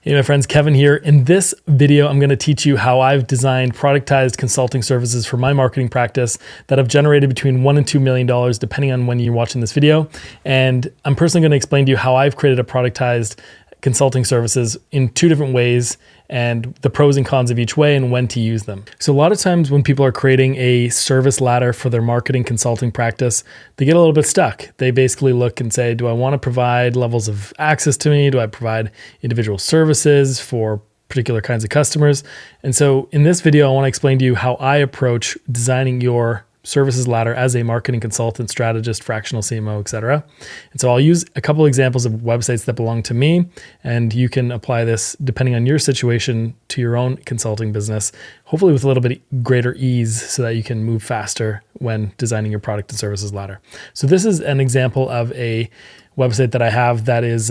Hey my friends, Kevin here. In this video, I'm going to teach you how I've designed productized consulting services for my marketing practice that have generated between $1 and $2 million, depending on when you're watching this video. And I'm personally going to explain to you how I've created a productized consulting services in two different ways and the pros and cons of each way and when to use them. So a lot of times when people are creating a service ladder for their marketing consulting practice, they get a little bit stuck. They basically look and say, do I want to provide levels of access to me? Do I provide individual services for particular kinds of customers? And so in this video, I want to explain to you how I approach designing your services ladder as a marketing consultant, strategist, fractional CMO, etc. And so I'll use a couple examples of websites that belong to me, and you can apply this depending on your situation to your own consulting business, hopefully with a little bit greater ease so that you can move faster when designing your product and services ladder. So this is an example of a website that I have that is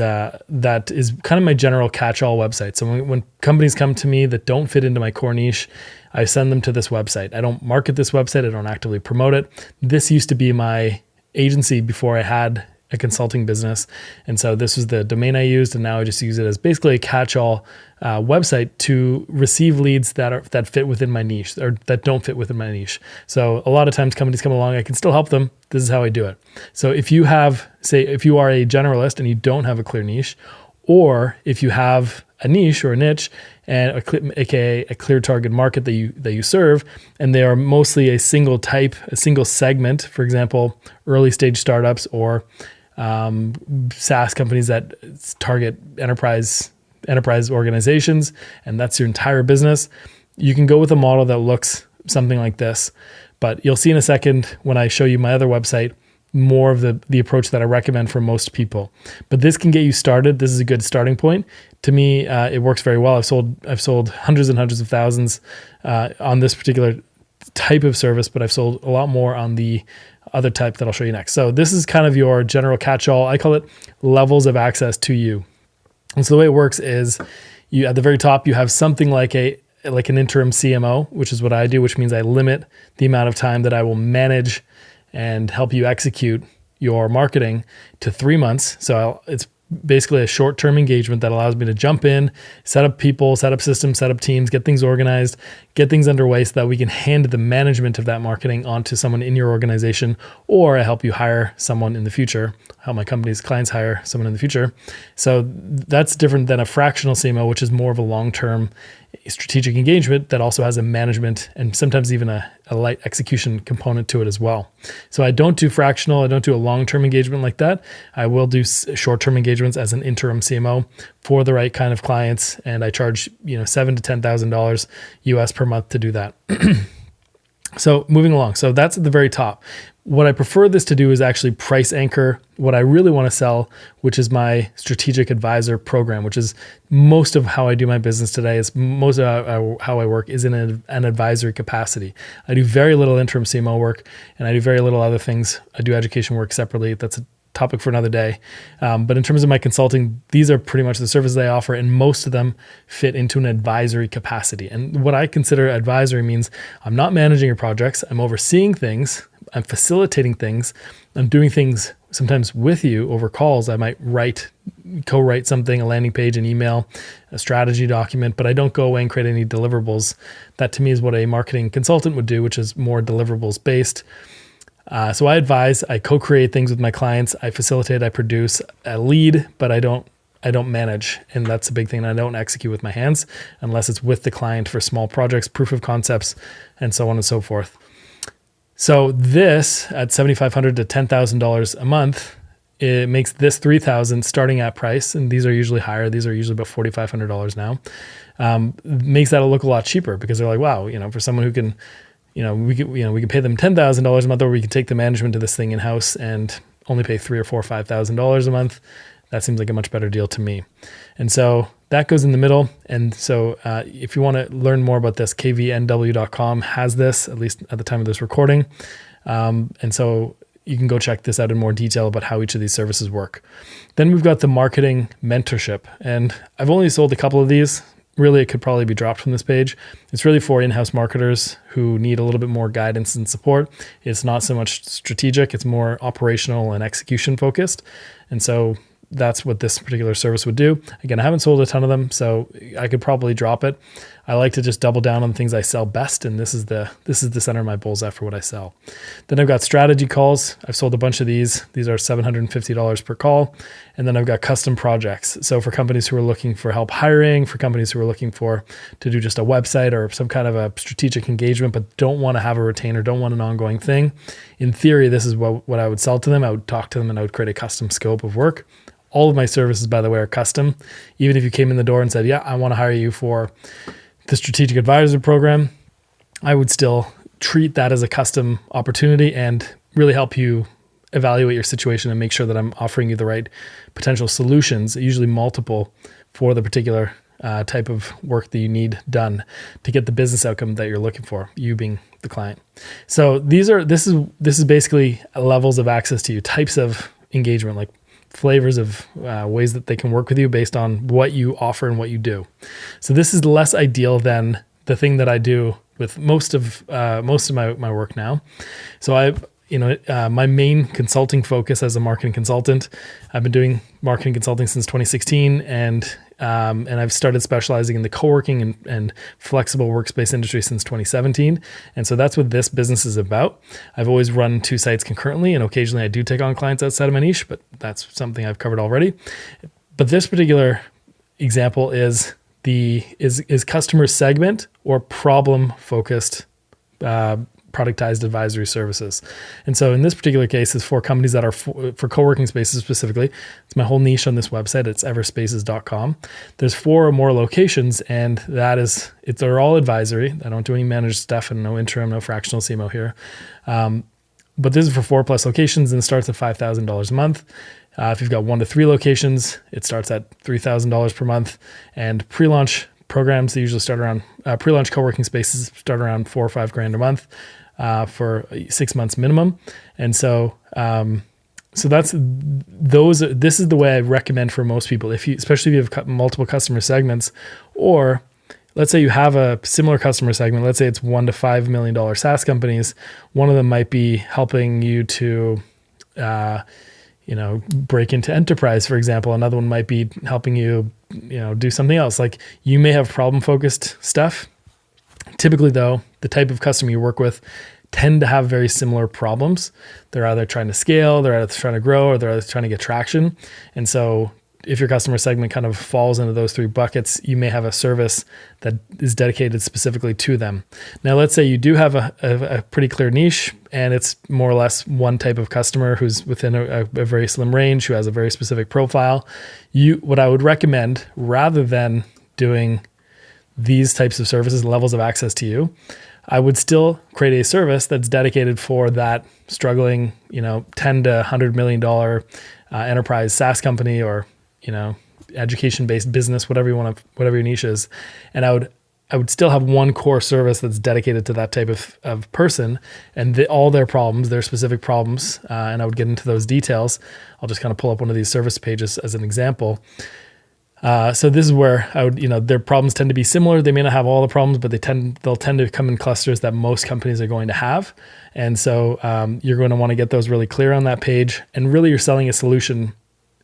kind of my general catch-all website. So when companies come to me that don't fit into my core niche, I send them to this website. I don't market this website. I don't actively promote it. This used to be my agency before I had a consulting business. And so this was the domain I used, and now I just use it as basically a catch-all website to receive leads that fit within my niche or that don't fit within my niche. So a lot of times companies come along, I can still help them. This is how I do it. So if you have, say, if you are a generalist and you don't have a clear niche, or if you have a niche or a niche and aka a clear target market that you serve, and they are mostly a single type, a single segment, for example, early stage startups or SaaS companies that target enterprise organizations, and that's your entire business, you can go with a model that looks something like this. But you'll see in a second when I show you my other website, more of the approach that I recommend for most people. But this can get you started. This is a good starting point. To me, it works very well. I've sold hundreds and hundreds of thousands on this particular type of service, but I've sold a lot more on the other type that I'll show you next. So this is kind of your general catch-all. I call it levels of access to you. And so the way it works is you at the very top, you have something like an interim CMO, which is what I do, which means I limit the amount of time that I will manage and help you execute your marketing to 3 months. So it's basically a short-term engagement that allows me to jump in, set up people, set up systems, set up teams, get things organized, get things underway so that we can hand the management of that marketing onto someone in your organization, or I help you hire someone in the future, help my company's clients hire someone in the future. So that's different than a fractional CMO, which is more of a long-term strategic engagement that also has a management and sometimes even a light execution component to it as well. So I don't do fractional. I don't do a long-term engagement like that. I will do short-term engagements as an interim CMO for the right kind of clients, and I charge $7,000 to $10,000 US per month to do that. So moving along. So that's at the very top. What I prefer this to do is actually price anchor what I really want to sell, which is my strategic advisor program, which is most of how I do my business today. Is most of how I work is in an advisory capacity. I do very little interim CMO work, and I do very little other things. I do education work separately. That's a topic for another day. But in terms of my consulting, these are pretty much the services I offer, and most of them fit into an advisory capacity. And what I consider advisory means I'm not managing your projects. I'm overseeing things. I'm facilitating things. I'm doing things sometimes with you over calls. I might co-write something, a landing page, an email, a strategy document, but I don't go away and create any deliverables. That to me is what a marketing consultant would do, which is more deliverables based. So I advise, I co-create things with my clients, I facilitate, I produce, I lead, but I don't manage. And that's a big thing. I don't execute with my hands unless it's with the client for small projects, proof of concepts, and so on and so forth. So this at $7,500 to $10,000 a month, it makes this $3,000 starting at price. And these are usually higher. These are usually about $4,500 now. Makes that look a lot cheaper because they're like, wow, for someone who can, we can pay them $10,000 a month, or we can take the management of this thing in-house and only pay $3,000 or $4,000 or $5,000 a month. That seems like a much better deal to me. And so that goes in the middle. And so if you want to learn more about this, kvnw.com has this, at least at the time of this recording. And so you can go check this out in more detail about how each of these services work. Then we've got the marketing mentorship. And I've only sold a couple of these. Really, it could probably be dropped from this page. It's really for in-house marketers who need a little bit more guidance and support. It's not so much strategic. It's more operational and execution focused. And so that's what this particular service would do. Again, I haven't sold a ton of them, so I could probably drop it. I like to just double down on the things I sell best, and this is the center of my bullseye for what I sell. Then I've got strategy calls. I've sold a bunch of these. These are $750 per call. And then I've got custom projects. So for companies who are looking for help hiring, for companies who are looking to do just a website or some kind of a strategic engagement, but don't want to have a retainer, don't want an ongoing thing. In theory, this is what I would sell to them. I would talk to them and I would create a custom scope of work. All of my services, by the way, are custom. Even if you came in the door and said, yeah, I want to hire you for the strategic advisor program, I would still treat that as a custom opportunity and really help you evaluate your situation and make sure that I'm offering you the right potential solutions, usually multiple, for the particular type of work that you need done to get the business outcome that you're looking for, you being the client. So this is basically levels of access to you, types of engagement, like flavors of ways that they can work with you based on what you offer and what you do. So this is less ideal than the thing that I do with most of my work now. So my main consulting focus as a marketing consultant, I've been doing marketing consulting since 2016, and I've started specializing in the co-working and flexible workspace industry since 2017. And so that's what this business is about. I've always run 2 sites concurrently, and occasionally I do take on clients outside of my niche, but that's something I've covered already. But this particular example is customer segment or problem focused productized advisory services. And so in this particular case, it's for companies that are for co-working spaces specifically. It's my whole niche on this website. It's everspaces.com. There's 4 or more locations, and they're all advisory. I don't do any managed stuff and no interim, no fractional CMO here. But this is for 4+ locations, and it starts at $5,000 a month. If you've got 1 to 3 locations, it starts at $3,000 per month. And pre-launch programs, they usually start around pre-launch co-working spaces start around $4 or $5 grand a month for 6 months minimum. And so this is the way I recommend for most people, especially if you have multiple customer segments, or let's say you have a similar customer segment. Let's say it's $1 to $5 million SaaS companies. One of them might be helping you to break into enterprise, for example. Another one might be helping you do something else. Like, you may have problem focused stuff. Typically though, the type of customer you work with tend to have very similar problems. They're either trying to scale, they're either trying to grow, or they're either trying to get traction. And so if your customer segment kind of falls into those 3 buckets, you may have a service that is dedicated specifically to them. Now, let's say you do have a pretty clear niche, and it's more or less one type of customer who's within a very slim range, who has a very specific profile. What I would recommend, rather than doing these types of services, levels of access to you, I would still create a service that's dedicated for that struggling, $10 to $100 million enterprise SaaS company, or education-based business, whatever your niche is. And I would still have one core service that's dedicated to that type of person, and all their problems, their specific problems. And I would get into those details. I'll just kind of pull up one of these service pages as an example. So this is where I would, their problems tend to be similar. They may not have all the problems, but they'll tend to come in clusters that most companies are going to have. And so you're going to want to get those really clear on that page. And really, you're selling a solution,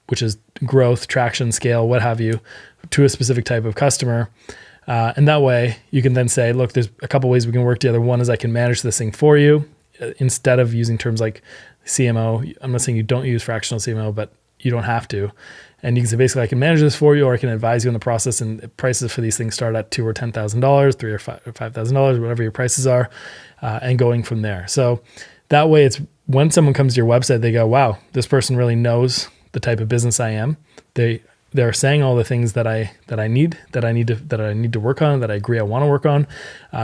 which is growth, traction, scale, what have you, to a specific type of customer. And that way you can then say, look, there's a couple ways we can work together. One is I can manage this thing for you instead of using terms like CMO. I'm not saying you don't use fractional CMO, but you don't have to. And you can say, basically, I can manage this for you, or I can advise you in the process. And prices for these things start at $2,000 or $10,000, $3,000 or $5,000, whatever your prices are, and going from there. So that way, it's when someone comes to your website, they go, wow, this person really knows the type of business I am. They're saying all the things that I need to work on, that I agree I want to work on.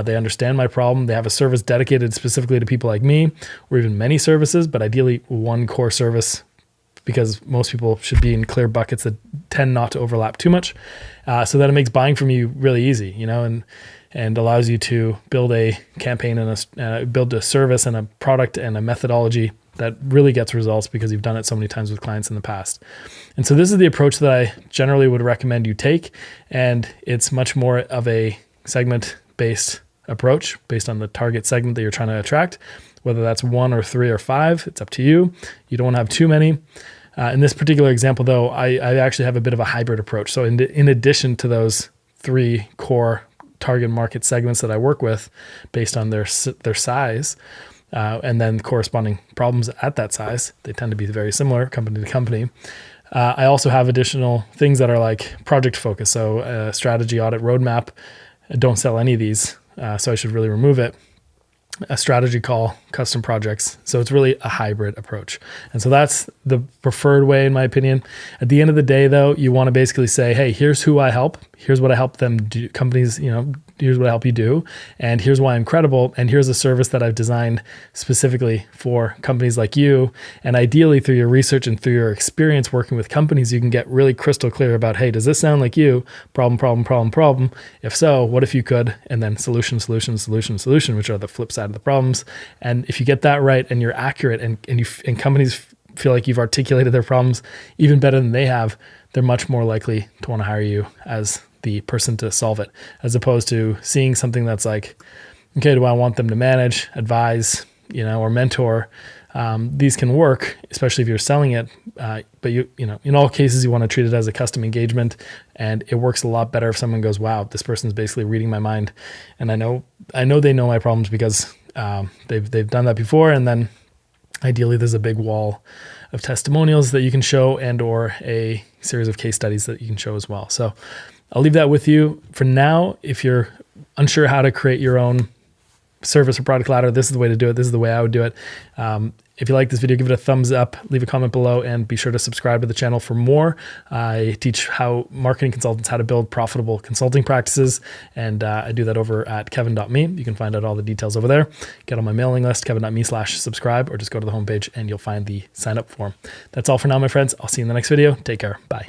They understand my problem. They have a service dedicated specifically to people like me, or even many services, but ideally one core service, because most people should be in clear buckets that tend not to overlap too much. So that it makes buying from you really easy, and allows you to build a campaign and build a service and a product and a methodology that really gets results because you've done it so many times with clients in the past. And so this is the approach that I generally would recommend you take. And it's much more of a segment-based approach based on the target segment that you're trying to attract, whether that's 1 or 3 or 5, it's up to you. You don't want to have too many. In this particular example, though, I actually have a bit of a hybrid approach. So in addition to those 3 core target market segments that I work with based on their size, and then corresponding problems at that size, they tend to be very similar company to company. I also have additional things that are like project focus. So strategy, audit, roadmap. Don't sell any of these, so I should really remove it. A strategy call, custom projects. So it's really a hybrid approach. And so that's the preferred way, in my opinion. At the end of the day, though, you want to basically say, hey, here's who I help. Here's what I help them do. Companies, here's what I help you do. And here's why I'm credible. And here's a service that I've designed specifically for companies like you. And ideally, through your research and through your experience working with companies, you can get really crystal clear about, hey, does this sound like you? Problem, problem, problem, problem. If so, what if you could? And then solution, solution, solution, solution, which are the flip side of the problems. And if you get that right and you're accurate and companies feel like you've articulated their problems even better than they have, they're much more likely to want to hire you as the person to solve it, as opposed to seeing something that's like, okay, do I want them to manage, advise, or mentor? These can work, especially if you're selling it. But in all cases, you want to treat it as a custom engagement, and it works a lot better if someone goes, wow, this person's basically reading my mind. And I know they know my problems because they've done that before. And then ideally there's a big wall of testimonials that you can show and or a series of case studies that you can show as well. So I'll leave that with you for now. If you're unsure how to create your own service or product ladder, this is the way to do it. This is the way I would do it. If you like this video, give it a thumbs up, leave a comment below, and be sure to subscribe to the channel for more. I teach marketing consultants how to build profitable consulting practices, and I do that over at kevin.me. You can find out all the details over there. Get on my mailing list, kevin.me/subscribe, or just go to the homepage and you'll find the sign up form. That's all for now, my friends. I'll see you in the next video. Take care. Bye.